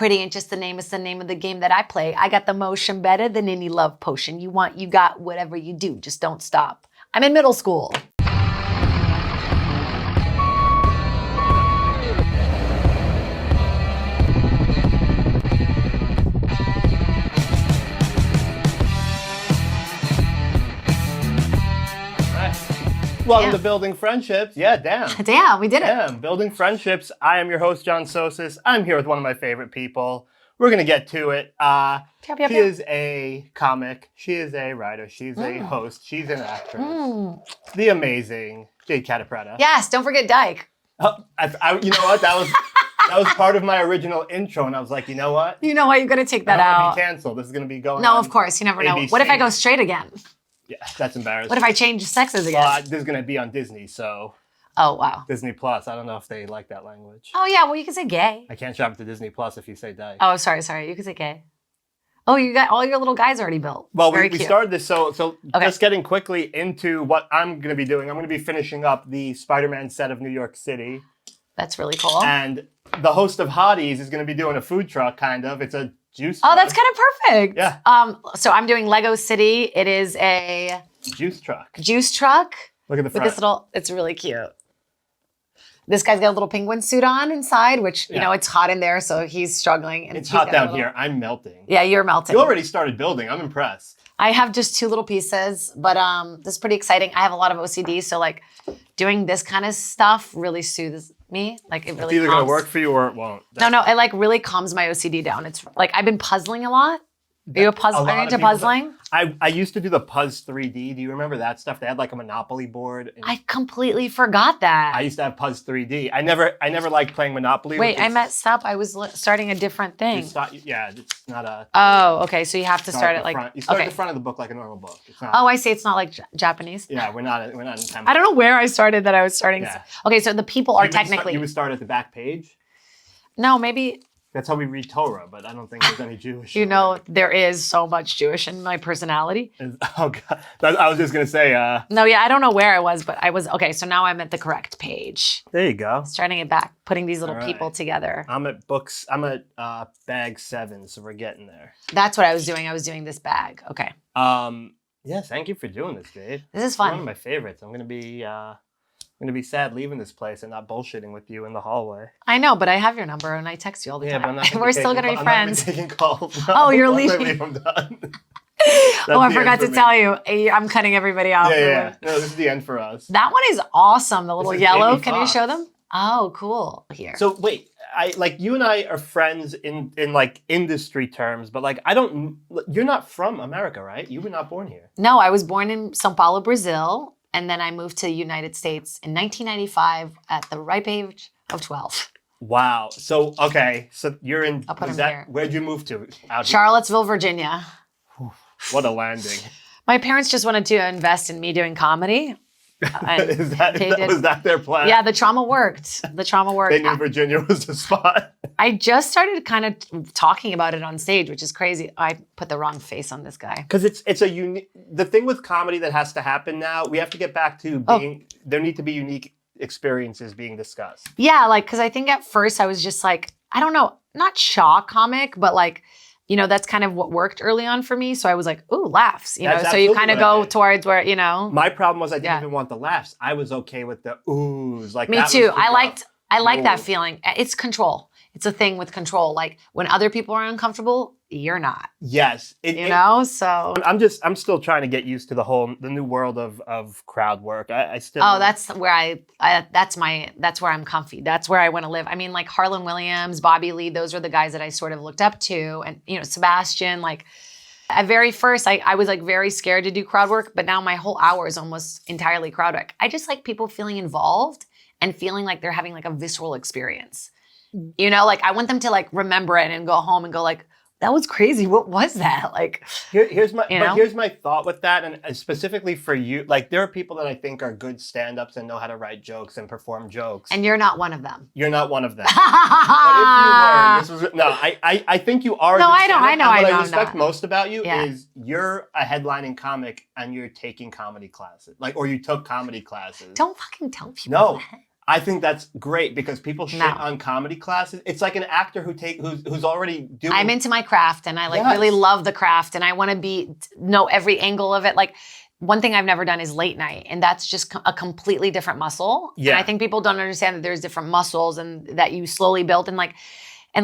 pretty and just the name is the name of the game that I play. I got the motion better than any love potion. You got whatever you do. Just don't stop. I'm in middle school. Welcome to Building Friendships. Yeah, damn. Damn, we did it. Damn, Building Friendships. I am your host, John Sosis. I'm here with one of my favorite people. We're going to get to it. She is a comic. She is a writer. She's a host. She's an actress. The amazing Jade Catta-Preta. Yes, don't forget Dyke. You know what? That was part of my original intro, and I was like, you know what? You know what? You're going to take that I don't out. want to be canceled. This is going to be going No, on of course. You never know. ABC. What if I go straight again? Yeah, that's embarrassing. What if I change sexes again? This is going to be on Disney, so... Oh, wow. Disney Plus. I don't know if they like that language. Oh, yeah. Well, you can say gay. I can't shop to Disney Plus if you say dyke. Oh, sorry. You can say gay. Oh, you got all your little guys already built. Well, Very we cute. started this, so Okay. just getting quickly into what I'm going to be doing. I'm going to be finishing up the Spider-Man set of New York City. That's really cool. And the host of Hotties is going to be doing a food truck, kind of. It's a juice truck. Oh, that's kind of perfect. Yeah. So I'm doing Lego City. It is a Juice truck. juice truck. Look at the With front. this little, it's really cute. This guy's got a little penguin suit on inside, which, you know, it's hot in there, so he's struggling. And It's he's hot got a down little- here. I'm melting. Yeah, you're melting. You already started building. I'm impressed. I have just 2 little pieces, but this is pretty exciting. I have a lot of OCD, so like doing this kind of stuff really soothes me. Like it really It's either going to calms- work for you or it won't. No, it like really calms my OCD down. It's like I've been puzzling a lot. Are you are you into puzzling? I used to do the Puzz 3D. Do you remember that stuff? They had like a Monopoly board. And I completely forgot that. I used to have Puzz 3D. I never liked playing Monopoly. Wait, I messed up. I was starting a different thing. It's not a... Oh, okay. So you have to start at it like front. You start okay. at the front of the book like a normal book. It's not, Oh, I see. It's not like Japanese. yeah, we're not in tempo. I don't know where I started that I was starting. Yeah. Okay, so the people are technically. You would start at the back page. No, maybe. That's how we read Torah, but I don't think there's any Jewish. You know, there is so much Jewish in my personality. Oh God, I was just gonna say. No, yeah, I don't know where I was, but I was okay. So now I'm at the correct page. There you go. Starting it back, putting these little All right. people together. I'm at books. I'm at bag 7, so we're getting there. That's what I was doing. I was doing this bag. Okay, Yeah, thank you for doing this, Jade. this is It's one of fun. my favorites. I'm gonna be sad leaving this place and not bullshitting with you in the hallway. I know, but I have your number and I text you all the Yeah, but time. I'm not gonna We're be still taking gonna be I'm not friends. taking calls. Oh, you're Once I leaving. leave, I'm done. Oh, I forgot to tell you. I'm cutting everybody off. Yeah. No, this is the end for us. That one is awesome. The little is yellow. Jamie Can you Foxx. show them? Oh, cool. Here. So wait, you and I are friends in like industry terms, but like you're not from America, right? You were not born here. No, I was born in São Paulo, Brazil, and then I moved to the United States in 1995 at the ripe age of 12. Wow. So okay, so you're in. I'll put is him that here. where'd you move to? Out here? Charlottesville, Virginia. What a landing. My parents just wanted to invest in me doing comedy. And Was that their plan? Yeah, the trauma worked. The trauma worked. They knew Virginia was the spot. I just started kind of talking about it on stage, which is crazy. I put the wrong face on this guy. Because it's a unique. The thing with comedy that has to happen now, we have to get back to being. There need to be unique experiences being discussed. Yeah, like, because I think at first I was just like, I don't know, not Shaw comic, but like, you know, that's kind of what worked early on for me. So I was like, ooh, laughs, you know. That's So you absolutely kind of what I go did. towards where, you know. My problem was I didn't Yeah. even want the laughs. I was okay with the oohs. Like Me that was too. the I like that Ooh. feeling. It's control. It's a thing with control. Like when other people are uncomfortable, you're not. Yes. You know. So. I'm still trying to get used to the new world of crowd work. I still. Oh, that's where that's where I'm comfy. That's where I want to live. I mean, like Harlan Williams, Bobby Lee, those were the guys that I sort of looked up to. And, you know, Sebastian, like at very first, I was like very scared to do crowd work, but now my whole hour is almost entirely crowd work. I just like people feeling involved and feeling like they're having like a visceral experience. You know, like I want them to like remember it and go home and go like, that was crazy. What was that? Like, here's my you know? here's my thought with that, and specifically for you, like there are people that I think are good stand-ups and know how to write jokes and perform jokes. And you're not one of them. You're not one of them. But if you were, this was no. I think you are. a No, good I know, stand-up, I know, and what I know, I respect no. most about you Yeah. is you're a headlining comic and you're taking comedy classes, like, or you took comedy classes. Don't fucking tell people No. that. I think that's great because people shit on comedy classes. It's like an actor who's already doing. I'm into my craft and I really love the craft and I want to know every angle of it. Like one thing I've never done is late night and that's just a completely different muscle. Yeah. And I think people don't understand that there's different muscles and that you slowly build and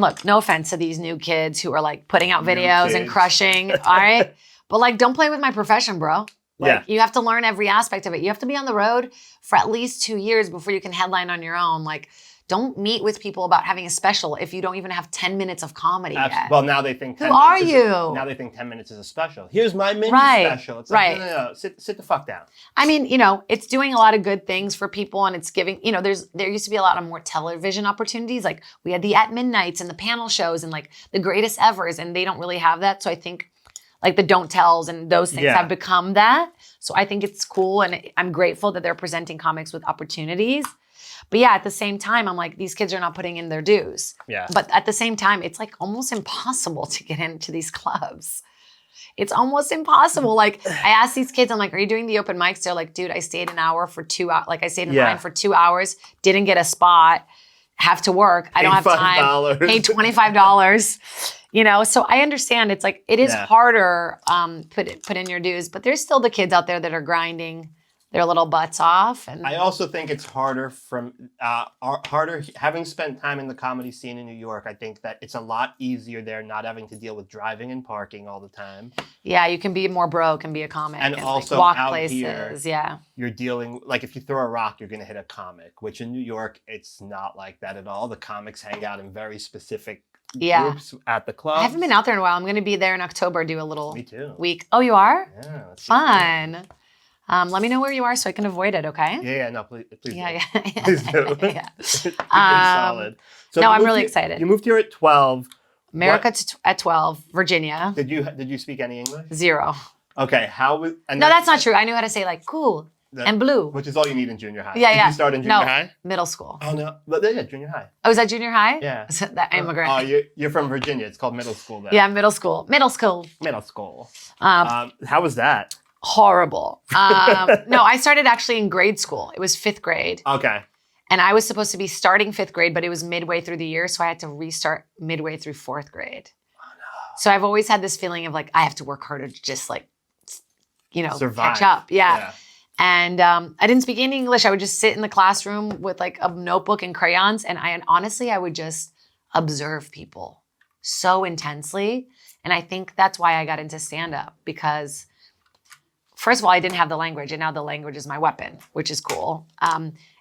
look, no offense to these new kids who are like putting out videos and crushing. All right. But like, don't play with my profession, bro. Like, you have to learn every aspect of it. You have to be on the road for at least 2 years before you can headline on your own. Like, don't meet with people about having a special if you don't even have 10 minutes of comedy yet. Well, now they think 10 Who are you? Now they think 10 minutes is a special. Here's my mini special. It's like, no. Sit the fuck down. I mean, it's doing a lot of good things for people and it's giving, there used to be a lot of more television opportunities. Like we had the At Midnights and the panel shows and like the greatest evers and they don't really have that. So I think like the don't tells and those things have become that. So I think it's cool and I'm grateful that they're presenting comics with opportunities. But yeah, at the same time, I'm like, these kids are not putting in their dues. Yeah. But at the same time, it's like almost impossible to get into these clubs. It's almost impossible. Like I asked these kids, I'm like, are you doing the open mics? They're like, dude, I stayed an hour for 2 hours. Like I stayed in line for 2 hours, didn't get a spot, have to work. I don't have time. Paid $25. So I understand it's like, it is harder, put in your dues, but there's still the kids out there that are grinding their little butts off. And I also think it's harder having spent time in the comedy scene in New York. I think that it's a lot easier there not having to deal with driving and parking all the time. Yeah, you can be more broke and be a comic. And also walk out places, here, you're dealing, like if you throw a rock, you're going to hit a comic, which in New York, it's not like that at all. The comics hang out in very specific groups at the club. I haven't been out there in a while. I'm going to be there in October, do a little week. Oh, you are? Yeah. Fun. Let me know where you are so I can avoid it, okay? Yeah, no, please do. Please do. Solid. So no, I'm really excited. You moved here at 12. America at 12, Virginia. Did you speak any English? 0. Okay, no, that's not true. I knew how to say like cool and blue. Which is all you need in junior high. Yeah, Did you start in junior high? Middle school. Oh, no. But yeah, junior high. Oh, was that junior high? Yeah. That immigrant. Oh, you're from Virginia. It's called middle school there. Yeah, middle school. Middle school. How was that? Horrible. No, I started actually in grade school. It was 5th grade. Okay. And I was supposed to be starting 5th grade, but it was midway through the year. So I had to restart midway through 4th grade. Oh, no. So I've always had this feeling of like, I have to work harder to just like, survive. Catch up. Yeah. And I didn't speak any English. I would just sit in the classroom with like a notebook and crayons. And I would just observe people so intensely. And I think that's why I got into stand-up because first of all, I didn't have the language and now the language is my weapon, which is cool.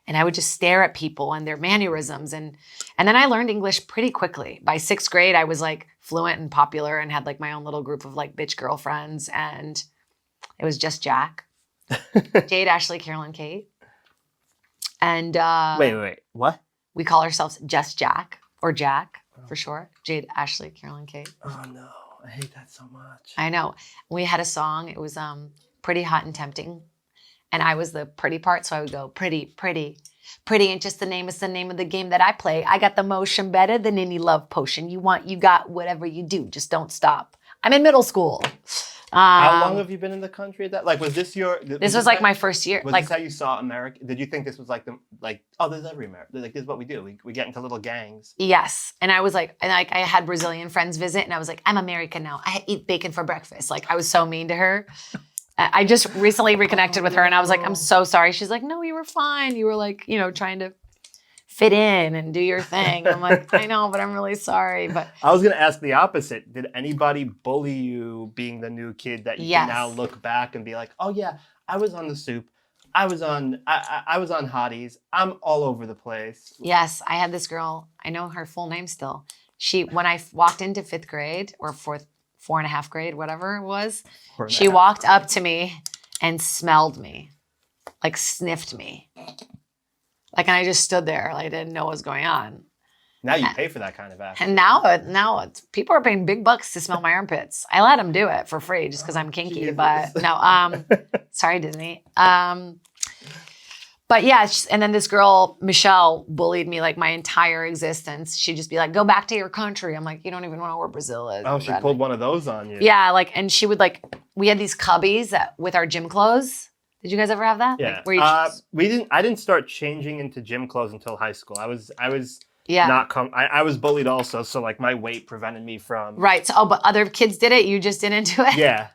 And I would just stare at people and their mannerisms. And then I learned English pretty quickly. By 6th grade, I was like fluent and popular and had like my own little group of like bitch girlfriends. And it was just Jack, Jade, Ashley, Carolyn, Kate. And wait, what? We call ourselves Just Jack or Jack for short. Jade, Ashley, Carolyn, Kate. Oh no, I hate that so much. I know. We had a song. It was Pretty Hot and Tempting. And I was the pretty part, so I would go, pretty, pretty. Pretty ain't just the name, it's the name of the game that I play. I got the motion better than any love potion. You got whatever you do, just don't stop. I'm in middle school. How long have you been in the country? Was this your... This was like my first year. Was this how you saw America? Did you think this was this is every America. Like, this is what we do. We get into little gangs. Yes. And I was like, I had Brazilian friends visit and I was like, I'm American now. I eat bacon for breakfast. Like, I was so mean to her. I just recently reconnected with her and I was like, I'm so sorry. She's like, no, you were fine. You were like, trying to fit in and do your thing. I'm like, I know, but I'm really sorry. But I was going to ask the opposite. Did anybody bully you being the new kid that you can now look back and be like, oh yeah, I was on The Soup. I was on Hotties. I'm all over the place. Yes, I had this girl. I know her full name still. When I walked into 5th grade or 4.5 grade, whatever it was, she walked up to me and smelled me, like sniffed me. Like, and I just stood there. Like, I didn't know what was going on. Now you pay for that kind of action. And now people are paying big bucks to smell my armpits. I let them do it for free just because I'm kinky. Jesus. But no, sorry, Disney. But yeah, and then this girl, Michelle, bullied me like my entire existence. She'd just be like, go back to your country. I'm like, you don't even know where Brazil is. Oh, she pulled one of those on you. Yeah, and she would we had these cubbies with our gym clothes. Did you guys ever have that? Yeah. Like, where you we didn't. I didn't start changing into gym clothes until high school. I was yeah. I was bullied also, so like my weight prevented me from. Right. So, but other kids did it. You just didn't do it. Yeah.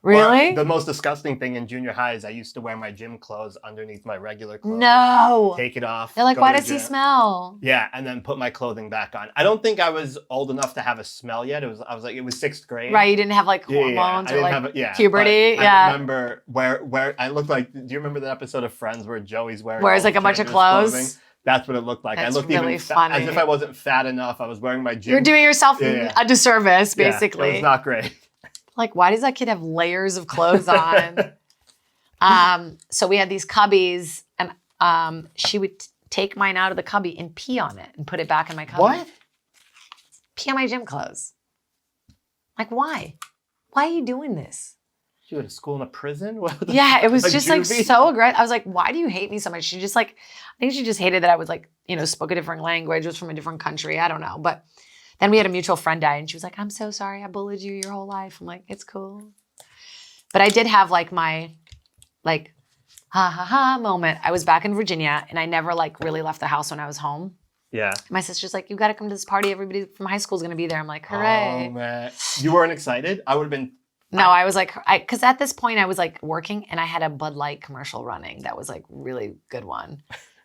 Really? Or the most disgusting thing in junior high is I used to wear my gym clothes underneath my regular clothes. No. Take it off. They're like, why does he smell? Yeah, and then put my clothing back on. I don't think I was old enough to have a smell yet. It was 6th grade. Right. You didn't have like hormones or like puberty. I remember where I looked like. Do you remember that episode of Friends where Joey's wearing? Where it's like a bunch of clothes. Clothing? That's what it looked like. That's I looked really even funny. as if I wasn't fat enough. I was wearing my gym. You're doing yourself a disservice, basically. Yeah, it was not great. Like, why does that kid have layers of clothes on? So we had these cubbies, and she would take mine out of the cubby and pee on it and put it back in my cubby. What? Pee on my gym clothes. Like, why? Why are you doing this? You went to school in a prison? Yeah, it was like just juvie? like so aggressive. I was like, why do you hate me so much? She just like, I think she just hated that I was like, spoke a different language, was from a different country. I don't know. But then we had a mutual friend die and she was like, I'm so sorry I bullied you your whole life. I'm like, it's cool. But I did have like my like ha ha ha moment. I was back in Virginia and I never like really left the house when I was home. Yeah. My sister's like, you got to come to this party. Everybody from high school is going to be there. I'm like, hooray. Oh, man. You weren't excited? I would have been. No, I was like, because at this point I was like working and I had a Bud Light commercial running. That was like really good one.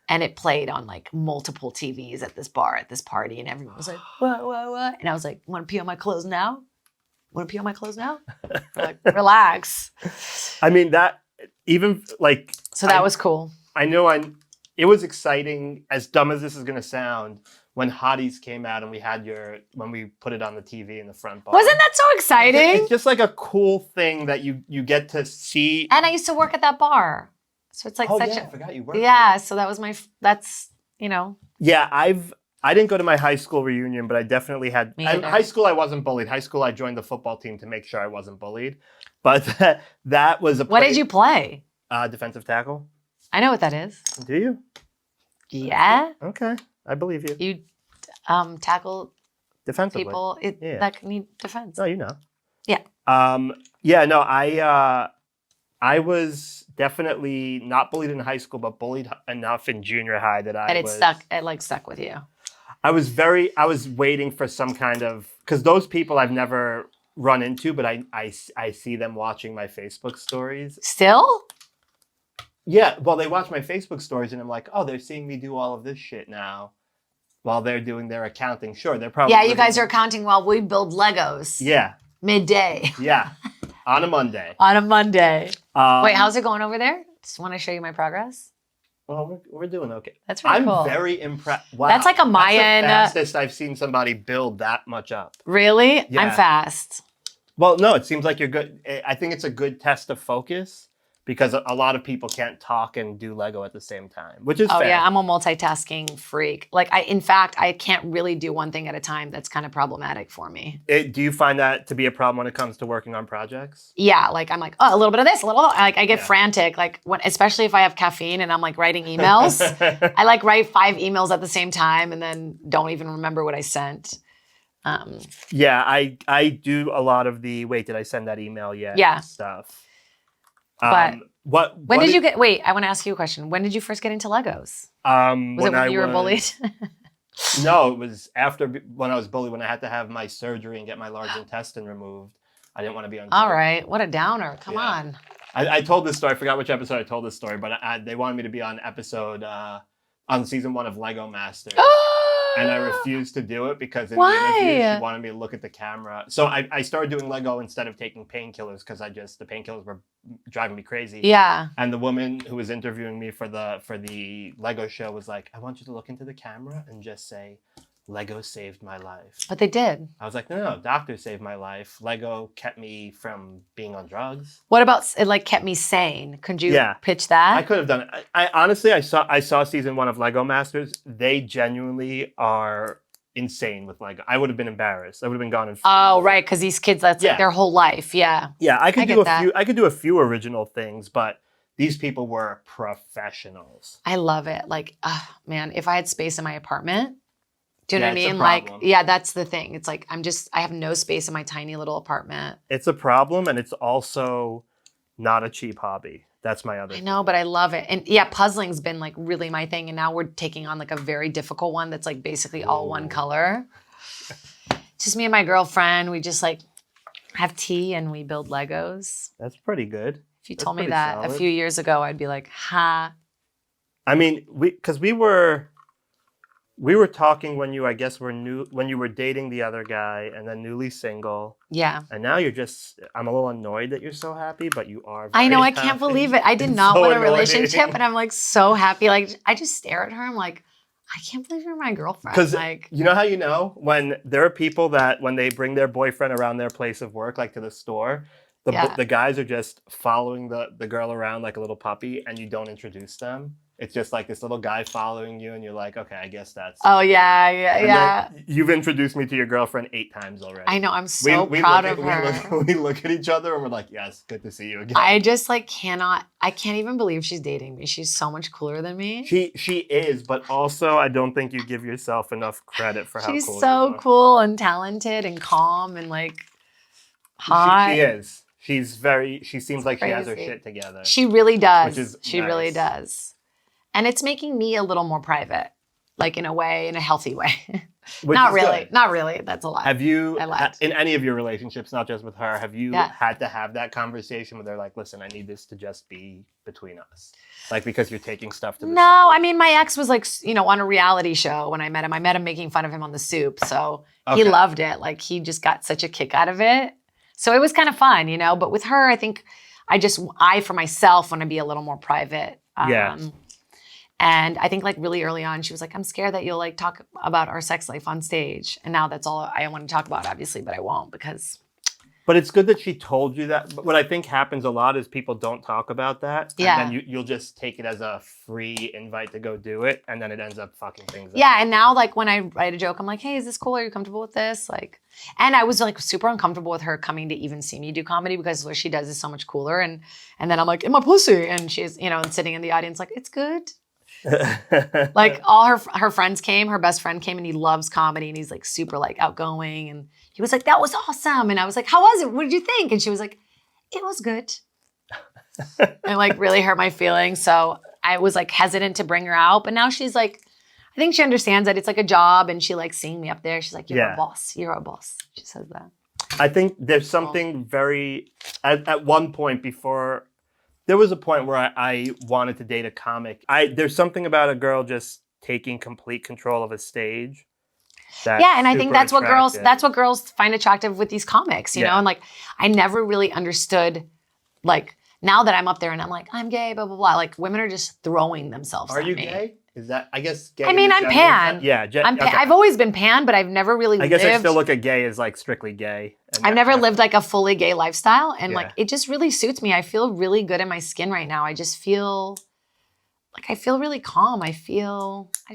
And it played on like multiple TVs at this bar, at this party. And everyone was like, what? And I was like, want to pee on my clothes now? Want to pee on my clothes now? Like, relax. I mean, that even like. So that was cool. I know it was exciting, as dumb as this is going to sound, when Hotties came out and when we put it on the TV in the front bar. Wasn't that so exciting? It's just like a cool thing that you get to see. And I used to work at that bar. So it's like I forgot you worked there. So that was Yeah, I didn't go to my high school reunion, but I definitely had. In high school, I wasn't bullied. High school, I joined the football team to make sure I wasn't bullied. But that was a. What did you play? Defensive tackle. I know what that is. Do you? Yeah. Okay, I believe you. You tackle defensively people that need defense. No, you know. Yeah. Yeah. No, I was definitely not bullied in high school, but bullied enough in junior high that it stuck with you. I was waiting for some kind of, because those people I've never run into, but I see them watching my Facebook stories. Still? Yeah, well, they watch my Facebook stories and I'm like, oh, they're seeing me do all of this shit now while they're doing their accounting. Sure, they're probably... Yeah, you guys are accounting while we build Legos. Yeah. Midday. Yeah, on a Monday. On a Monday. Wait, how's it going over there? Just want to show you my progress. Well, we're doing okay. That's really cool. I'm very impressed. Wow. That's like a Mayan... That's the fastest I've seen somebody build that much up. Really? Yeah. I'm fast. Well, no, it seems like you're good. I think it's a good test of focus because a lot of people can't talk and do Lego at the same time, which is fair. Yeah, I'm a multitasking freak. Like, in fact, I can't really do one thing at a time. That's kind of problematic for me. Do you find that to be a problem when it comes to working on projects? Yeah, like I'm like, oh, a little bit of this, a little. Like I get frantic, like especially if I have caffeine and I'm like writing emails. I like write 5 emails at the same time and then don't even remember what I sent. Yeah, I do a lot of the wait, did I send that email yet? Yeah. Stuff. But when did you get? Wait, I want to ask you a question. When did you first get into Legos? Was it when you were bullied? No, it was after when I was bullied, when I had to have my surgery and get my large intestine removed. I didn't want to be on. All right, what a downer! Come on. I told this story. I forgot which episode I told this story, but they wanted me to be on episode on season 1 of Lego Masters. And I refused to do it because in the interview, she wanted me to look at the camera. So I started doing Lego instead of taking painkillers because the painkillers were driving me crazy. Yeah. And the woman who was interviewing me for the Lego show was like, I want you to look into the camera and just say, Lego saved my life. But they did. I was like, no, doctor saved my life. Lego kept me from being on drugs. What about it like kept me sane? Could you pitch that? I could have done it. I honestly, I saw season 1 of Lego Masters. They genuinely are insane with Lego. I would have been embarrassed. I would have been gone. Oh, right, because these kids, that's like their whole life. Yeah. Yeah, I could do a few original things, but these people were professionals. I love it. Like, man, if I had space in my apartment. Do you know what I mean? Like, yeah, that's the thing. It's like, I have no space in my tiny little apartment. It's a problem, and it's also not a cheap hobby. That's my other I know, but I love it. And yeah, puzzling's been like really my thing. And now we're taking on like a very difficult one that's like basically all one color. Just me and my girlfriend. We just like have tea and we build Legos. That's pretty good. If you told me that a few years ago, I'd be like, ha. I mean, because we were talking when you, I guess, when you were dating the other guy and then newly single. Yeah. And now I'm a little annoyed that you're so happy, but you are I know, I happy. can't believe it. I did not so want a annoying. relationship and I'm like so happy. Like I just stare at her. I'm like, I can't believe you're my girlfriend. Because like, you know how you know when there are people that when they bring their boyfriend around their place of work, like to the store, the guys are just following the girl around like a little puppy, and you don't introduce them. It's just like this little guy following you, and you're like, okay, I guess that's. Oh yeah. You've introduced me to your girlfriend 8 times already. I know. I'm so proud of her. We look at each other and we're like, yes, good to see you again. I just like I can't even believe she's dating me. She's so much cooler than me. She is, but also I don't think you give yourself enough credit for how cool she's so cool and talented and calm and like hot. She is. She seems like she has her shit together. She really does. Which is she nice. really does. And it's making me a little more private, like in a way, in a healthy way. Not really. Good. Not really. That's a lie. Have you, in any of your relationships, not just with her, have you had to have that conversation where they're like, listen, I need this to just be between us? Like, because you're taking stuff to the No, side. I mean, my ex was like, on a reality show when I met him. I met him making fun of him on The Soup. So he loved it. Like, he just got such a kick out of it. So it was kind of fun, But with her, I think I for myself, want to be a little more private. And I think like really early on, she was like, I'm scared that you'll like talk about our sex life on stage. And now that's all I want to talk about, obviously, but I won't because. But it's good that she told you that. But what I think happens a lot is people don't talk about that. Yeah. And then you'll just take it as a free invite to go do it. And then it ends up fucking things up. Yeah. And now like when I write a joke, I'm like, hey, is this cool? Are you comfortable with this? Like, and I was like super uncomfortable with her coming to even see me do comedy because what she does is so much cooler. And then I'm like, in my pussy. And she's, and sitting in the audience like, it's good. Like all her friends came, her best friend came and he loves comedy and he's like super like outgoing and he was like, that was awesome. And I was like, how was it? What did you think? And she was like, it was good. And like really hurt my feelings. So I was like hesitant to bring her out. But now she's like, I think she understands that it's like a job and she likes seeing me up there. She's like, you're a boss. You're a boss. She says that. I think there's something very, at one point before, there was a point where I wanted to date a comic. There's something about a girl just taking complete control of a stage. And I think that's what girls find attractive with these comics, you know? And like, I never really understood, like, now that I'm up there and I'm like, I'm gay, blah, blah, blah. Like, women are just throwing themselves at me. Are you gay? Is that, I guess, gay? I mean, I'm pan. Yeah. I've always been pan, but I've never really lived. I guess I still look at gay as like strictly gay. I've never lived like a fully gay lifestyle. And like, it just really suits me. I feel really good in my skin right now. I just feel like, I feel really calm. I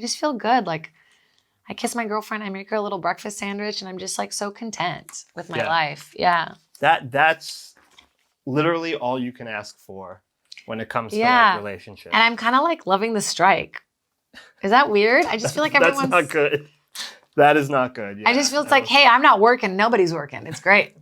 just feel good. Like, I kiss my girlfriend, I make her a little breakfast sandwich, and I'm just like so content with my life. Yeah. That's literally all you can ask for when it comes to like relationships. And I'm kind of like loving the strike. Is that weird? I just feel like everyone's... That's not good. That is not good. Yeah. I just feel it's like, hey, I'm not working. Nobody's working. It's great.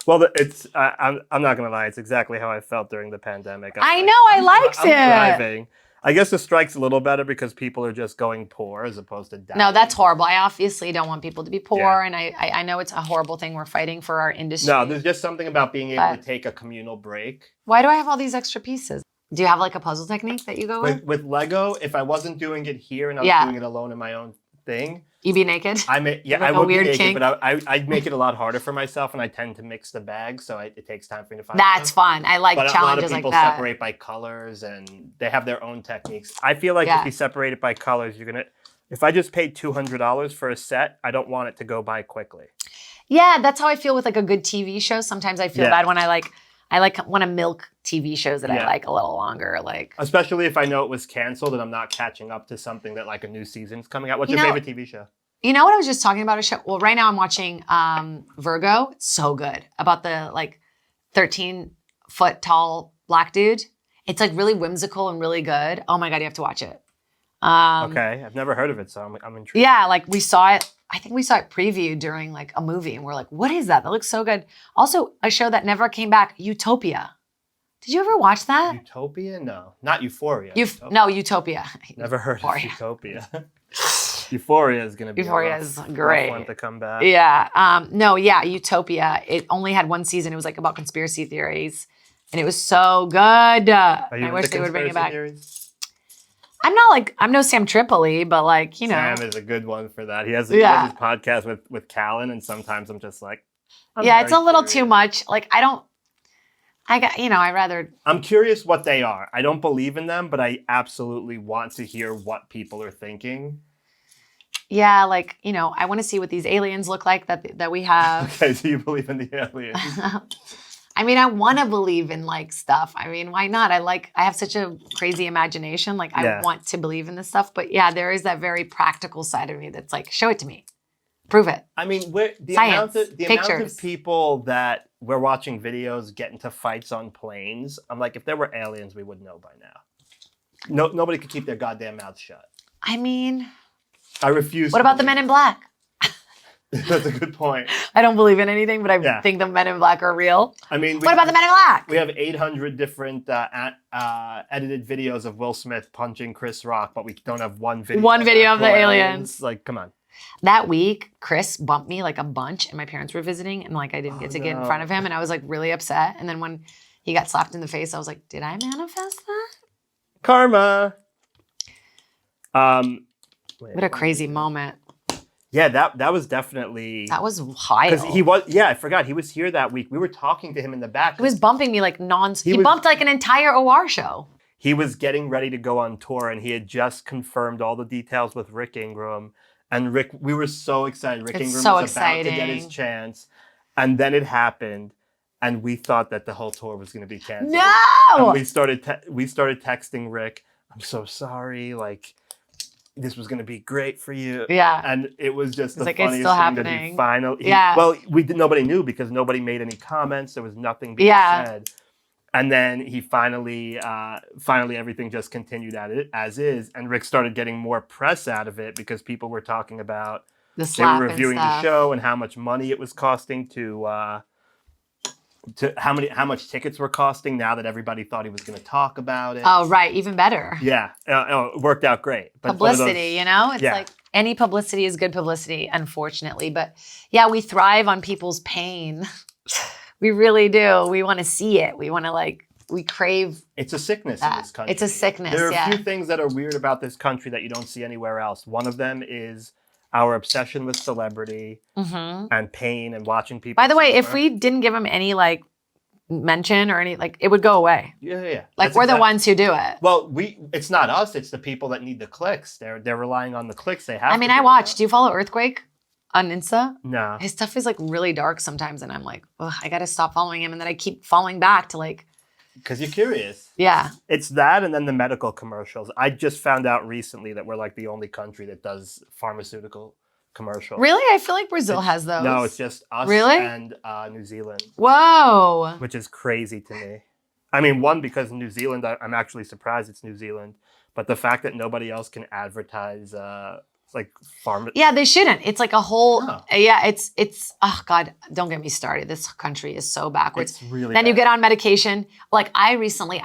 Well, I'm not going to lie. It's exactly how I felt during the pandemic. I know. I liked it. I'm thriving. I guess the strike's a little better because people are just going poor as opposed to dying. No, that's horrible. I obviously don't want people to be poor. And I know it's a horrible thing. We're fighting for our industry. No, there's just something about being able to take a communal break. Why do I have all these extra pieces? Do you have like a puzzle technique that you go with? With Lego, if I wasn't doing it here and I was doing it alone in my own thing. You'd be naked? I would be naked, but I'd make it a lot harder for myself, and I tend to mix the bags, so it takes time for me to find That's fun. I like challenges like that. But a lot of people separate by colors, and they have their own techniques. I feel like if you separate it by colors, if I just paid $200 for a set, I don't want it to go by quickly. Yeah, that's how I feel with like a good TV show. Sometimes I feel bad when I want to milk TV shows that I like a little longer. Like, especially if I know it was canceled and I'm not catching up to something that like a new season's coming out. What's your favorite TV show? You know what I was just talking about a show? Well, right now I'm watching Virgo. It's so good. About the like 13-foot tall black dude. It's like really whimsical and really good. Oh my God, you have to watch it. Okay, I've never heard of it, so I'm intrigued. Yeah, like we saw it. I think we saw it previewed during like a movie and we're like, what is that? That looks so good. Also, a show that never came back, Utopia. Did you ever watch that? Utopia? No, not Euphoria. No, Utopia. Never heard of Utopia. Euphoria is going to be is a great rough one to come back. Yeah. No, yeah, Utopia. It only had one season. It was like about conspiracy theories. And it was so good. Are you I wish they would bring it back. Theories? I'm no Sam Tripoli, but like, you know. Sam is a good one for that. He has his podcast with Callan, and sometimes I'm just like, it's a little too much. Like, I'm curious what they are. I don't believe in them, but I absolutely want to hear what people are thinking. Yeah, like, you know, I want to see what these aliens look like that we have. Okay, so you believe in the aliens. I mean, I want to believe in like stuff. I mean, why not? I have such a crazy imagination. Like, I want to believe in this stuff. But yeah, there is that very practical side of me that's like, show it to me. Prove it. I mean, the amount of people that we're watching videos get into fights on planes, I'm like, if there were aliens, we would know by now. Nobody could keep their goddamn mouth shut. I mean... I refuse. What about the Men in Black? That's a good point. I don't believe in anything, but I think the Men in Black are real. I mean, what about the Men in Black? We have 800 different edited videos of Will Smith punching Chris Rock, but we don't have one video. One video of the aliens. Like, come on. That week, Chris bumped me like a bunch, and my parents were visiting, and like I didn't get to get in front of him, and I was like really upset. And then when he got slapped in the face, I was like, did I manifest that? Karma. What a crazy moment. Yeah, that was definitely... That was wild. Because I forgot. He was here that week. We were talking to him in the back. He was bumping me like He bumped like an entire OR show. He was getting ready to go on tour, and he had just confirmed all the details with Rick Ingraham. And we were so excited. Rick Ingraham was about to get his chance. And then it happened, and we thought that the whole tour was going to be canceled. No! And we started texting Rick, I'm so sorry, like... This was going to be great for you. Yeah. And it was just the like, funniest it's still thing happening. That he finally... Well, nobody knew because nobody made any comments. There was nothing being said. And then he finally everything just continued as is. And Rick started getting more press out of it because people were talking about... The slap They were reviewing the show and how much money it was costing to how much tickets were costing now that everybody thought he was going to talk about it. Oh, right. Even better. Yeah. It worked out great. But publicity, you know? It's like any publicity is good publicity, unfortunately. But yeah, we thrive on people's pain. We really do. We want to see it. We want to we crave. It's a sickness in this country. It's a sickness, There are a few things that are weird about this country that you don't see anywhere else. One of them is our obsession with celebrity and pain and watching people. By the way, if we didn't give them any mention or any it would go away. Yeah. We're the ones who do it. Well, it's not us. It's the people that need the clicks. They're relying on the clicks they have. I mean, I watch. Do you follow Earthquake on Insta? No. His stuff is really dark sometimes, and I'm like, ugh, I got to stop following him, and then I keep falling back to Because you're curious. Yeah. It's that and then the medical commercials. I just found out recently that we're the only country that does pharmaceutical commercials. Really? I feel like Brazil has those. No, it's just us and New Zealand. Whoa. Which is crazy to me. I mean, one, because New Zealand, I'm actually surprised it's New Zealand. But the fact that nobody else can advertise pharma. Yeah, they shouldn't. It's a whole, it's, oh God, don't get me started. This country is so backwards. It's really Then bad. you get on medication. I recently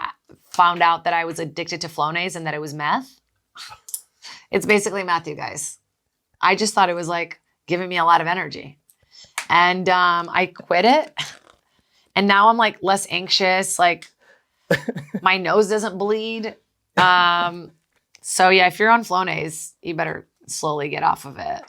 found out that I was addicted to Flonase and that it was meth. It's basically meth, you guys. I just thought it was giving me a lot of energy. And I quit it. And now I'm less anxious. My nose doesn't bleed. So yeah, if you're on Flonase, you better slowly get off of it.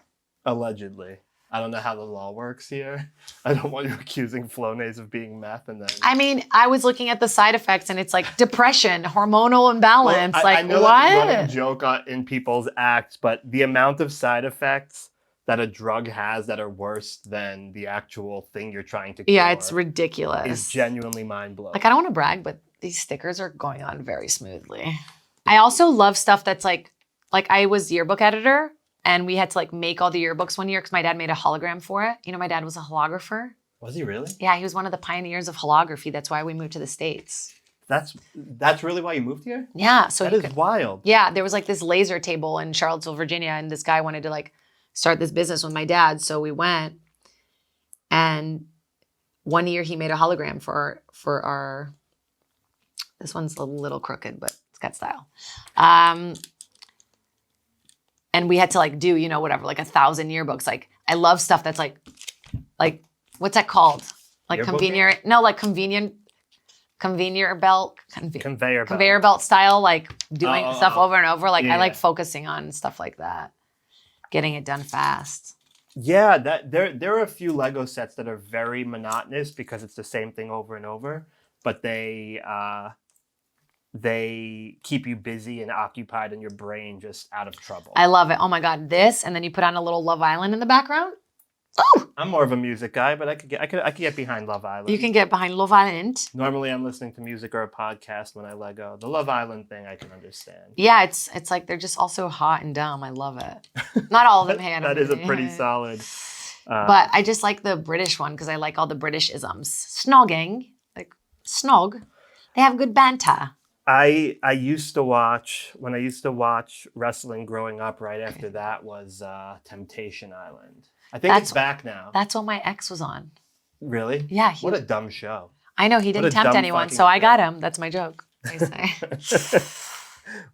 Allegedly. I don't know how the law works here. I don't want you accusing Flonase of being meth and then... I mean, I was looking at the side effects and it's depression, hormonal imbalance. Well, I know what? That's a running joke in people's acts, but the amount of side effects that a drug has that are worse than the actual thing you're trying to cure... Yeah, it's ridiculous. ...is genuinely mind-blowing. I don't want to brag, but these stickers are going on very smoothly. I also love stuff that's I was yearbook editor. And we had to make all the yearbooks one year because my dad made a hologram for it. You know, my dad was a holographer. Was he really? Yeah, he was one of the pioneers of holography. That's why we moved to the States. That's really why you moved here? Yeah. So that is wild. Yeah, there was this laser table in Charlottesville, Virginia, and this guy wanted to start this business with my dad. So we went, and one year he made a hologram for our This one's a little crooked, but it's got style. And we had to like do, you know, whatever, like 1,000 yearbooks. Like I love stuff that's like what's that called? Like conveyor belt style, like doing stuff over and over. Like I like focusing on stuff like that, getting it done fast. Yeah, that there are a few Lego sets that are very monotonous because it's the same thing over and over, but they keep you busy and occupied and your brain just out of trouble. I love it. Oh my God, this, and then you put on a little Love Island in the background. Oh! I'm more of a music guy, but I could get behind Love Island. You can get behind Love Island. Normally, I'm listening to music or a podcast when I Lego. The Love Island thing, I can understand. Yeah, it's like they're just also hot and dumb. I love it. Not all of them. That is a pretty solid. But I just like the British one because I like all the British isms. Snogging, like snog. They have good banter. I used to watch wrestling growing up. Right after that was Temptation Island. I think it's back now. That's what my ex was on. Really? Yeah. What a dumb show. I know, he didn't tempt anyone, so I got him. That's my joke, I say.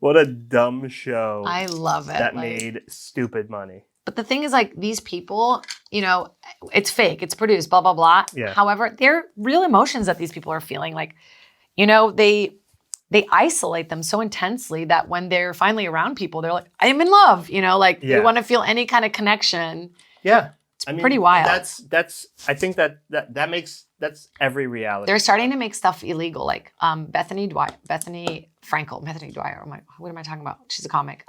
What a dumb show. I love it. That made stupid money. But the thing is, like, these people, you know, it's fake, it's produced, blah, blah, blah. Yeah. However, they're real emotions that these people are feeling. Like, you know, they isolate them so intensely that when they're finally around people, they're like, I'm in love, you know, like they want to feel any kind of connection. Yeah. It's pretty wild. I think that's every reality. They're starting to make stuff illegal, like Bethany Dwyer. What am I talking about? She's a comic.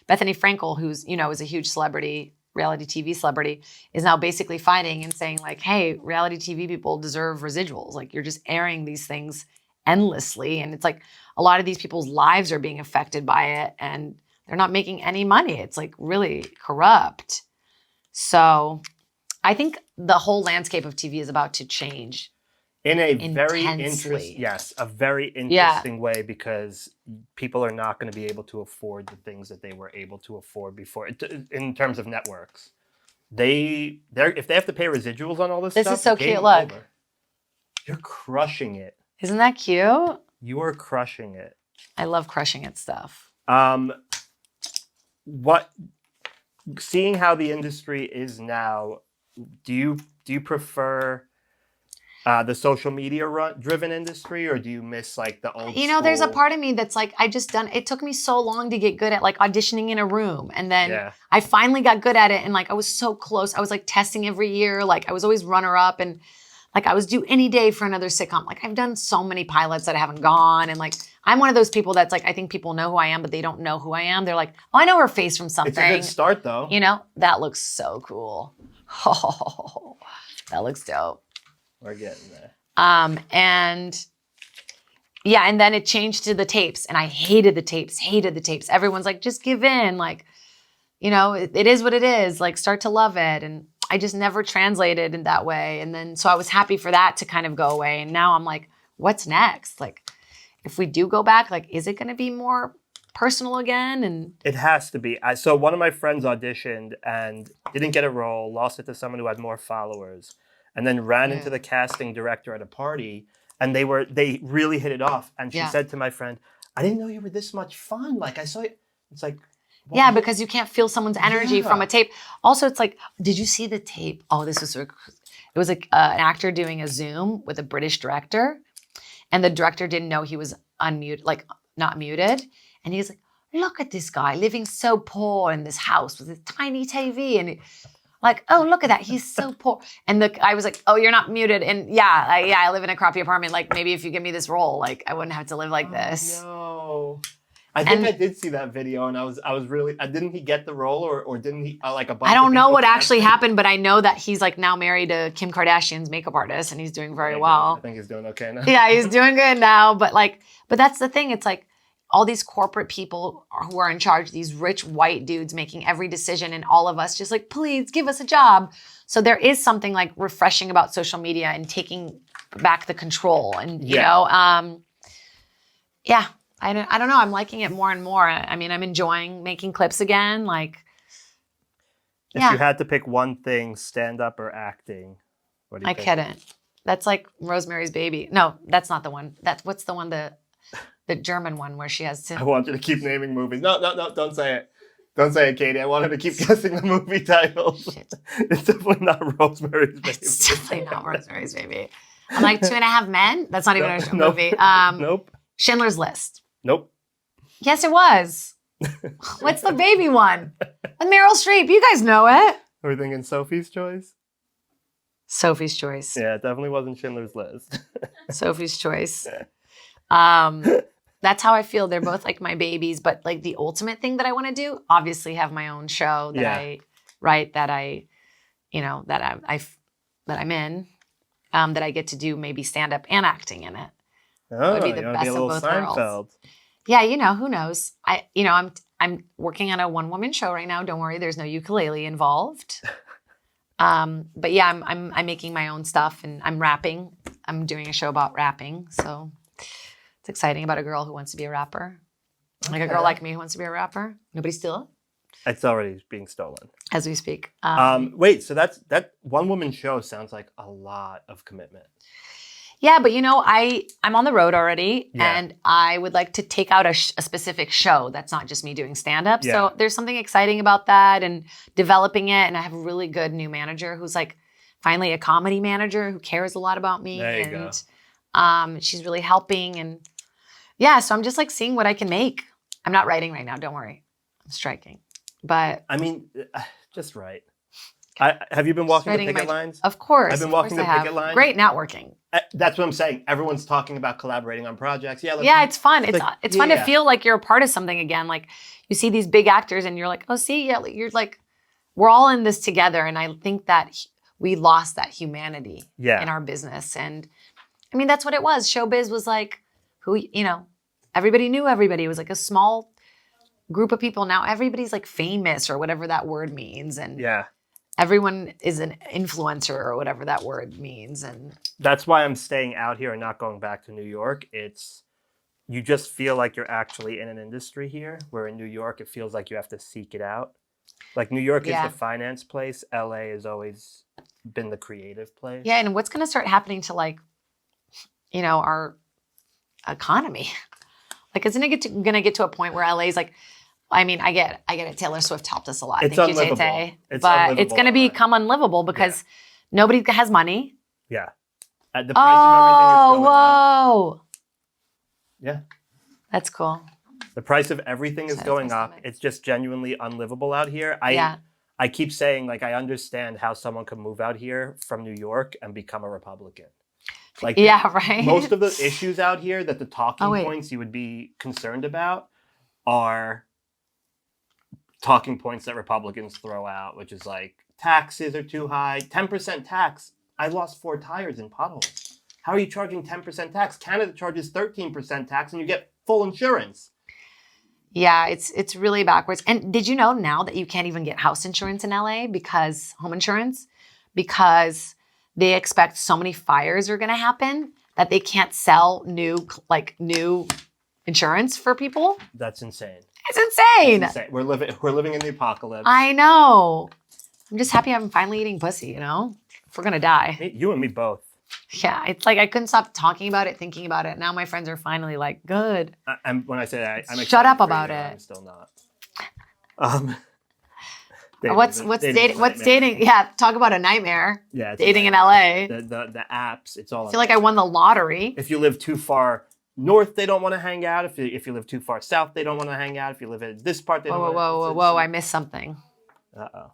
Bethany Frankel, who's, you know, is a huge celebrity, reality TV celebrity, is now basically fighting and saying like, hey, reality TV people deserve residuals. Like you're just airing these things endlessly. And it's like a lot of these people's lives are being affected by it and they're not making any money. It's like really corrupt. So I think the whole landscape of TV is about to change. In a very interesting way, because people are not going to be able to afford the things that they were able to afford before. In terms of networks, if they have to pay residuals on all this stuff, this is so cute. Look, you're crushing it. Isn't that cute? You are crushing it. I love crushing it stuff. Seeing how the industry is now, do you prefer the social media driven industry, or do you miss like the old school? There's a part of me that's like, it took me so long to get good at like auditioning in a room. And then I finally got good at it. And like, I was so close. I was like testing every year. Like I was always runner up and like I was due any day for another sitcom. Like I've done so many pilots that I haven't gone. And like, I'm one of those people that's like, I think people know who I am, but they don't know who I am. They're like, oh, I know her face from something. It's a good start though. You know, that looks so cool. Oh, that looks dope. We're getting there. And then it changed to the tapes and I hated the tapes. Everyone's like, just give in. Like, you know, it is what it is. Like start to love it. And I just never translated in that way. And then, so I was happy for that to kind of go away. And now I'm like, what's next? Like, if we do go back, like, is it going to be more personal again? And it has to be. So one of my friends auditioned and didn't get a role, lost it to someone who had more followers, and then ran into the casting director at a party, and they really hit it off. And she said to my friend, I didn't know you were this much fun. Like, I saw you. It's like, well, yeah, because you can't feel someone's energy from a tape. Also, it's like, did you see the tape? Oh, this was so cool. It was like an actor doing a Zoom with a British director, and the director didn't know he was unmuted, like not muted. And he's like, look at this guy living so poor in this house with a tiny TV. And like, oh, look at that. He's so poor. And I was like, oh, you're not muted. And I live in a crappy apartment. Like maybe if you give me this role, like I wouldn't have to live like this. No. I think I did see that video, and I was really. Didn't he get the role, or didn't he like a bunch? I don't know what actually happened, but I know that he's like now married to Kim Kardashian's makeup artist, and he's doing very well. I think he's doing okay now. Yeah, he's doing good now. But that's the thing. It's like all these corporate people who are in charge, these rich white dudes making every decision, and all of us just like, please give us a job. So there is something like refreshing about social media and taking back the control, and you know, I don't know. I'm liking it more and more. I mean, I'm enjoying making clips again. Like, if you had to pick one thing, stand up or acting, what do you think? I couldn't. That's like Rosemary's Baby. No, that's not the one. What's the one? the German one where she has. I want you to keep naming movies. No, don't say it. Don't say it, Katie. I wanted to keep guessing the movie titles. Shit. It's definitely not Rosemary's Baby. It's definitely not Rosemary's Baby. I'm like 2.5 Men. That's not even a Nope. movie. Nope. Schindler's List. Nope. Yes, it was. What's the baby one? With Meryl Streep. You guys know it. Are we thinking Sophie's Choice? Sophie's Choice. Yeah, it definitely wasn't Schindler's List. Sophie's Choice. That's how I feel. They're both like my babies, but like the ultimate thing that I want to do, obviously have my own show that I write, that I, that I'm in, that I get to do maybe stand up and acting in it. Oh, would be the you want to best be a of little both Seinfeld. worlds. Yeah, who knows? I'm working on a one-woman show right now. Don't worry, there's no ukulele involved. But yeah, I'm making my own stuff and I'm rapping. I'm doing a show about rapping, so it's exciting, about a girl who wants to be a rapper. Okay. Like a girl like me who wants to be a rapper. Nobody steal it? It's already being stolen. As we speak. Wait, so that one-woman show sounds like a lot of commitment. Yeah, but I'm on the road already, and I would like to take out a specific show that's not just me doing stand-up. Yeah. So there's something exciting about that and developing it. And I have a really good new manager who's like finally a comedy manager who cares a lot about me. There you go. She's really helping. And yeah, so I'm just like seeing what I can make. I'm not writing right now. Don't worry. I'm striking. But I mean, just write. Have you been walking the picket lines? Of course. I've been walking the picket lines. Great networking. That's what I'm saying. Everyone's talking about collaborating on projects. Yeah, it's fun. It's fun to feel like you're a part of something again. Like you see these big actors and you're like, oh, see, yeah, you're like, we're all in this together. And I think that we lost that humanity in our business. And I mean, that's what it was. Showbiz was like everybody knew everybody. It was like a small group of people. Now everybody's like famous or whatever that word means. And everyone is an influencer or whatever that word means. And that's why I'm staying out here and not going back to New York. You just feel like you're actually in an industry here, where in New York, it feels like you have to seek it out. Like New York is the finance place. LA has always been the creative place. Yeah. And what's going to start happening to like, our economy? Like, isn't it going to get to a point where LA is like, I mean, I get it. Taylor Swift helped us a lot. It's Thank you, unlivable. Tay. It's but unlivable, it's going to become unlivable because nobody has money. Yeah. The price of everything is going up. Yeah. That's cool. The price of everything is going up. It's just genuinely unlivable out here. I keep saying, like, I understand how someone could move out here from New York and become a Republican. Like, right. Most of the issues out here that the talking points you would be concerned about are talking points that Republicans throw out, which is like taxes are too high, 10% tax. I lost 4 tires in potholes. How are you charging 10% tax? Canada charges 13% tax and you get full insurance. Yeah, it's really backwards. And did you know now that you can't even get house insurance in LA home insurance, because they expect so many fires are going to happen that they can't sell new insurance for people? That's insane. It's insane. We're living in the apocalypse. I know. I'm just happy I'm finally eating pussy, If we're going to die. You and me both. Yeah, it's like I couldn't stop talking about it, thinking about it. Now my friends are finally like, good. When I say that, I'm shut up for about you, it. I'm still not. What's dating? What's dating? Yeah, talk about a nightmare. Yeah, dating in LA. The apps, it's all. I feel like I won the lottery. If you live too far north, they don't want to hang out. If you live too far south, they don't want to hang out. If you live in this part, they don't want to. Whoa! I missed something. Uh-oh.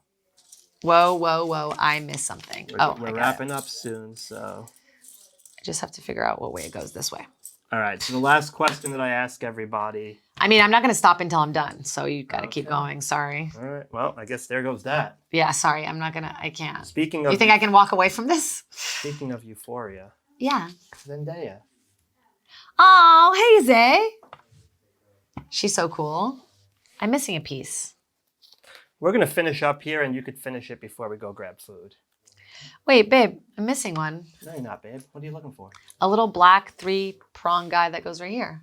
Whoa! I missed something. We're wrapping up soon, so I just have to figure out what way it goes this way. All right. So the last question that I ask everybody. I mean, I'm not going to stop until I'm done, so you got to keep going. Sorry. All right. Well, I guess there goes that. Yeah. Sorry. I'm not gonna. I can't. Speaking of. You think I can walk away from this? Speaking of euphoria. Yeah. Zendaya. Oh, hey Zay. She's so cool. I'm missing a piece. We're going to finish up here, and you could finish it before we go grab food. Wait, babe, I'm missing one. No, you're not, babe. What are you looking for? A little black 3-prong guy that goes right here.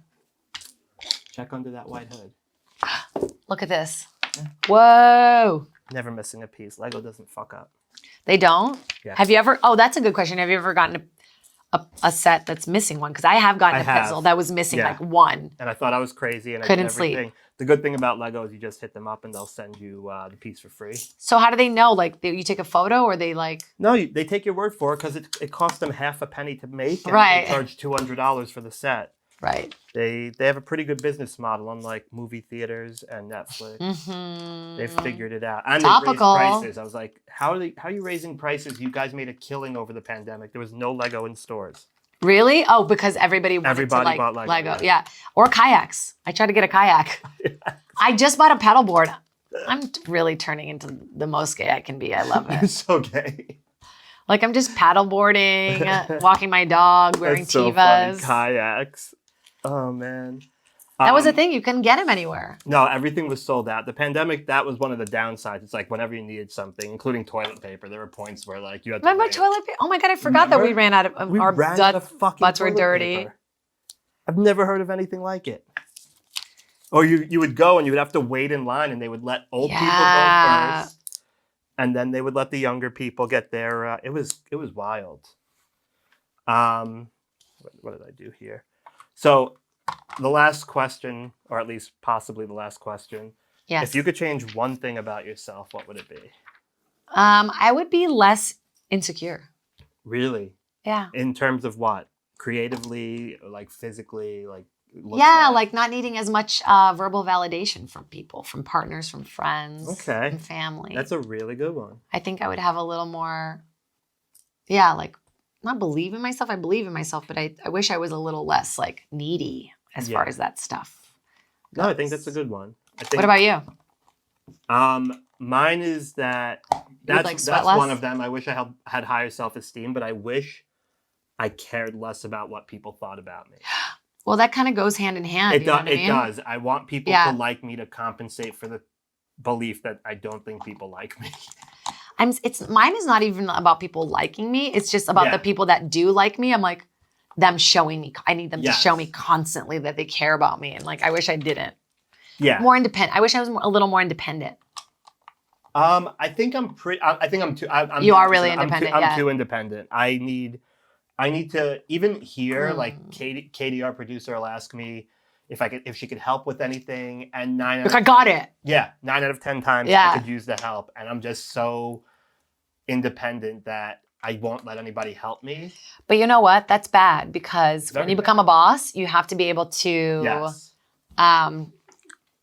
Check under that white hood. Look at this. Yeah. Whoa. Never missing a piece. Lego doesn't fuck up. They don't? Yeah. Have you ever, that's a good question. Have you ever gotten a set that's missing one, because I have gotten a puzzle that was missing like one. And I thought I was crazy and I couldn't did everything. sleep. The good thing about Lego is you just hit them up and they'll send you the piece for free. So how do they know? Like you take a photo or they like? No, they take your word for it because it costs them half a penny to make. And Right. They charge $200 for the set. Right. They have a pretty good business model, unlike movie theaters and Netflix. Mm-hmm. They've figured it out. And Topical. they raised prices. I was like, how are you raising prices? You guys made a killing over the pandemic. There was no Lego in stores. Really? Oh, because everybody wanted to like bought Lego. Yeah. Or kayaks. I tried to get a kayak. I just bought a paddleboard. I'm really turning into the most gay I can be. I love it. You're so gay. Like I'm just paddleboarding, walking my dog, wearing That's so Tevas. funny. Kayaks. Oh, man. That was the thing. You couldn't get them anywhere. No, everything was sold out. The pandemic, that was one of the downsides. It's like whenever you needed something, including toilet paper, there were points where like you had to Remember wait. toilet paper? Oh my God, I forgot that we ran out of We our ran out of fucking butts were toilet dirty. paper. I've never heard of anything like it. Or you would go and you would have to wait in line and they would let old people go first. And then they would let the younger people get their, it was wild. What did I do here? So the last question, or at least possibly the last question. Yes. If you could change one thing about yourself, what would it be? I would be less insecure. Really? Yeah. In terms of what? Creatively, like physically, like like not needing as much verbal validation from people, from partners, from friends, from family. That's a really good one. I think I would have a little more, like not believe in myself. I believe in myself, but I wish I was a little less like needy as far as that stuff goes. No, I think that's a good one. What about you? Mine is that's one of them. I wish I had higher self-esteem, but I wish I cared less about what people thought about me. Well, that kind of goes hand in hand. It does. I want people to like me to compensate for the belief that I don't think people like me. Mine is not even about people liking me. It's just about the people that do like me. I'm like, them showing me. I need them to show me constantly that they care about me. And like, I wish I didn't. Yeah. More independent. I wish I was a little more independent. I think I'm pretty. I think I'm too. You are really independent. I'm too independent. I need to even here. Like Katie, our producer, will ask me if she could help with anything, and I got it. Yeah, 9 out of 10 times I could use the help, and I'm just so independent that I won't let anybody help me. But you know what? That's bad because when you become a boss, you have to be able to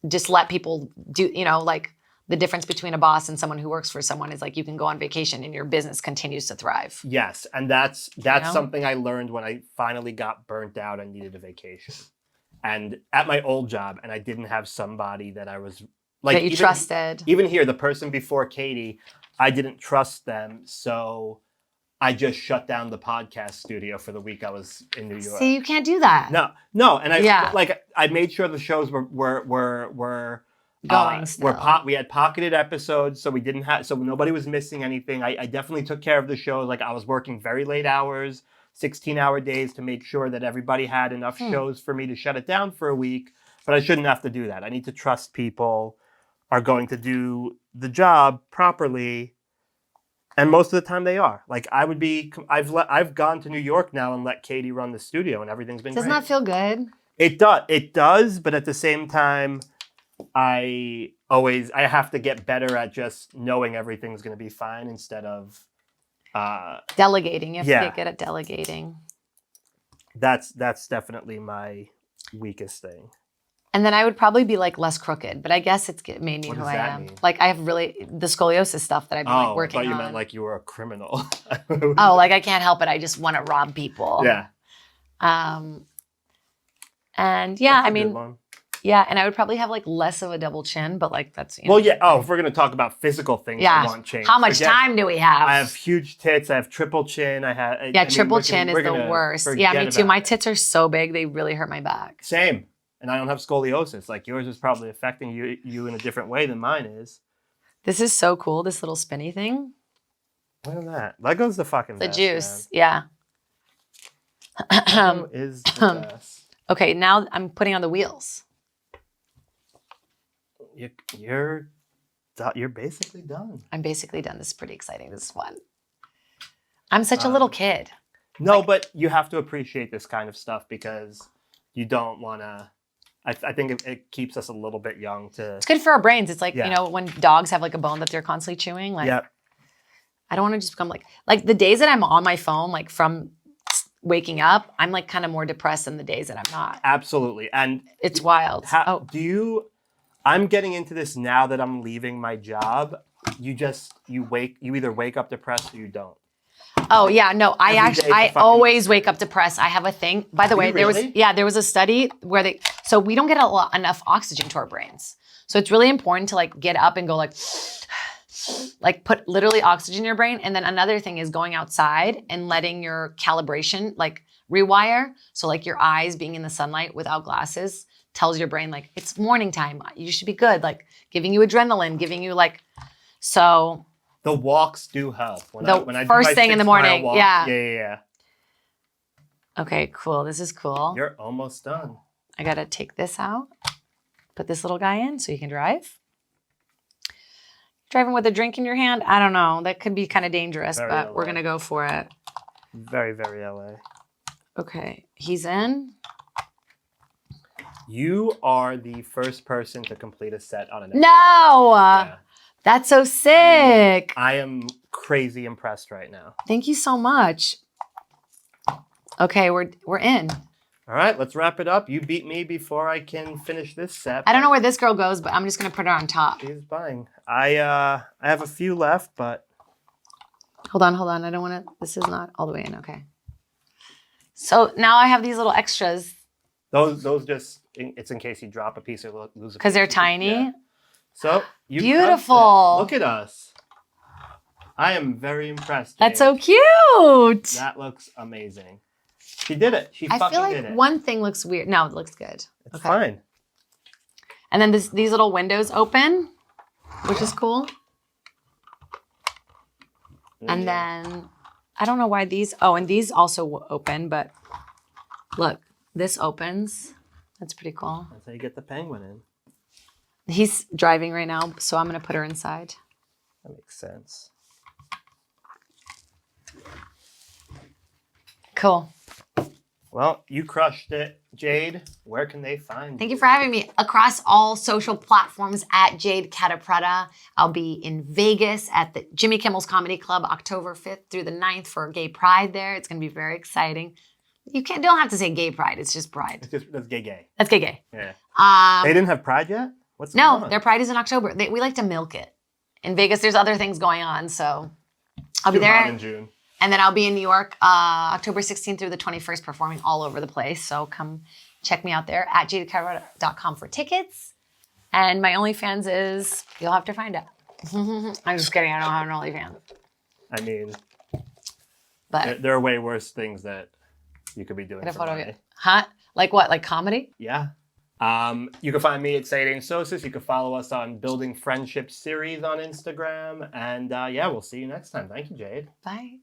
just let people do, like the difference between a boss and someone who works for someone is like you can go on vacation and your business continues to thrive. Yes, and that's something I learned when I finally got burnt out and needed a vacation. And at my old job, and I didn't have somebody that I was like that you trusted. Even here, the person before Katie, I didn't trust them, so I just shut down the podcast studio for the week I was in New York. See, you can't do that. No, and I made sure the shows were going still. We had pocketed episodes, so so nobody was missing anything. I definitely took care of the shows. Like I was working very late hours, 16-hour days to make sure that everybody had enough shows for me to shut it down for a week. But I shouldn't have to do that. I need to trust people are going to do the job properly. And most of the time they are. Like I've gone to New York now and let Katie run the studio and everything's been great. Doesn't that feel good? It does, but at the same time, I have to get better at just knowing everything's going to be fine instead of delegating. You have to get good at delegating. That's definitely my weakest thing. And then I would probably be like less crooked, but I guess it's made me who I am. Mean? Like I have really the scoliosis stuff that I've been working on. I thought you meant like you were a criminal. Like I can't help it. I just want to rob people. Yeah. And and I would probably have like less of a double chin, but like that's if we're gonna talk about physical things, I want change. How much time do we have? I have huge tits. I have triple chin. Triple chin is the worst. Yeah, me too. My tits are so big they really hurt my back. Same. And I don't have scoliosis. Like yours is probably affecting you in a different way than mine is. This is so cool, this little spinny thing. Look at that. Lego's the fucking best. The juice, man. Lego is the best. Okay, now I'm putting on the wheels. You're basically done. I'm basically done. This is pretty exciting. This is fun. I'm such a little kid. No, but you have to appreciate this kind of stuff because you don't want to. I think it keeps us a little bit young to. It's good for our brains. It's like, Yeah. you know, when dogs have like a bone that they're constantly chewing. Like, Yep. I don't want to just become like the days that I'm on my phone, like from waking up, I'm like kind of more depressed than the days that I'm not. Absolutely. And It's wild. I'm getting into this now that I'm leaving my job. You either wake up depressed or you don't. Oh yeah, no, I always wake up depressed. I have a thing. By the way, there was a study where so we don't get enough oxygen to our brains. So it's really important to like get up and go like put literally oxygen in your brain. And then another thing is going outside and letting your calibration like rewire. So like your eyes being in the sunlight without glasses tells your brain like it's morning time. You should be good. Like giving you adrenaline, giving you like, so. The walks do help. When I first do my thing in the morning. walk, Yeah. Yeah. Okay, cool. This is cool. You're almost done. I got to take this out, put this little guy in so you can drive. Driving with a drink in your hand? I don't know. That could be kind of dangerous, but LA. we're going to go for it. Very, very LA. Okay, he's in. You are the first person to complete a set on an episode. No! Yeah. That's so sick. I am crazy impressed right now. Thank you so much. Okay, we're in. All right, let's wrap it up. You beat me before I can finish this set. I don't know where this girl goes, but I'm just going to put her on top. She's buying. I have a few left, but... Hold on. I don't want to... This is not all the way in. Okay. So now I have these little extras. Those just... It's in case you drop a piece or lose a piece. Because they're tiny? Yeah. So, you beautiful. Look at us. I am very impressed. That's so cute. That looks amazing. She did it. She fucking did it. I feel like one thing looks weird. No, it looks good. It's fine. And then these little windows open, which is cool. And then, I don't know why these, and these also open, but look, this opens. That's pretty cool. That's how you get the penguin in. He's driving right now, so I'm going to put her inside. That makes sense. Cool. Well, you crushed it. Jade, where can they find you? Thank you for having me. Across all social platforms at Jade Catta-Preta. I'll be in Vegas at the Jimmy Kimmel's Comedy Club October 5th through the 9th for Gay Pride there. It's going to be very exciting. You don't have to say Gay Pride. It's just Pride. That's gay. That's gay. Yeah. They didn't have Pride yet? What's going on? Their Pride is in October. We like to milk it. In Vegas, there's other things going on, so I'll be there. In June. And then I'll be in New York October 16th through the 21st performing all over the place. So come check me out there at jadecatta.com for tickets. And my OnlyFans is, you'll have to find out. I'm just kidding. I don't have an OnlyFans. I mean, but there are way worse things that you could be doing. Get a photo of it. Huh? Like what? Like comedy? Yeah. You can find me at Jade Sosis. You can follow us on Building Friendship series on Instagram. And yeah, we'll see you next time. Thank you, Jade. Bye.